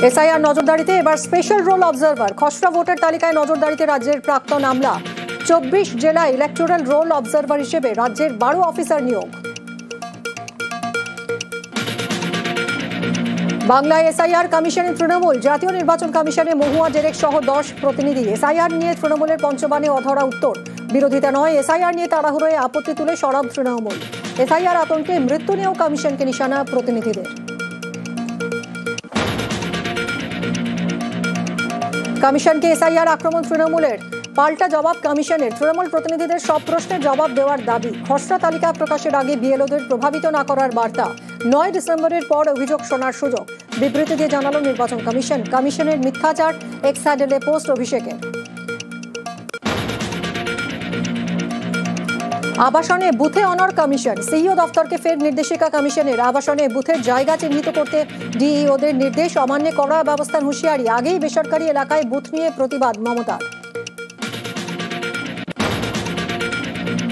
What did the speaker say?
SIR নজরদারিতে এবার special roll observer. খসড়া voter তালিকায় নজরদারিতে রাজ্যের প্রাক্তন আমলা। 24 জেলায় ইলেকটোরাল রোল অবজারভার হিসেবে রাজ্যের 12 অফিসার নিয়োগ। বাংলায় এসআইআর কমিশনের তৃণমূল। জাতীয় নির্বাচন কমিশনে মহুয়া ডেরেক সহ 10 প্রতিনিধি। এসআইআর নিয়ে তৃণমূলের পঞ্চবাণে অধরা উত্তর। বিরোধিতা নয়, এসআইআর নিয়ে তাড়াহুড়োয় আপত্তি তুলে সরব তৃণমূল। এসআইআর আতঙ্কে মৃত্যু নিয়েও কমিশনকে নিশানা প্রতিনিধিদের। কমিশনকে এসআইআর আক্রমণ তৃণমূলের। পাল্টা জবাব কমিশনের। তৃণমূল প্রতিনিধিদের সব প্রশ্নের জবাব দেওয়ার দাবি। খসড়া তালিকা প্রকাশের আগে বিএলওদের প্রভাবিত না করার বার্তা। 9 ডিসেম্বরের পর অভিযোগ শোনার সুযোগ। বিবৃতি দিয়ে জানালো নির্বাচন কমিশন। কমিশনের মিথ্যাচার এক্স হ্যান্ডেলে পোস্ট অভিষেকের। আবাসনে বুথে অনর কমিশন। সিইও দফতরকে ফের নির্দেশিকা কমিশনের। আবাসনে বুথের জায়গা চিহ্নিত করতে ডিইওদের নির্দেশ। অমান্যে কড়া ব্যবস্থার হুঁশিয়ারি। আগেই বেসরকারি এলাকায় বুথ নিয়ে প্রতিবাদ মমতার।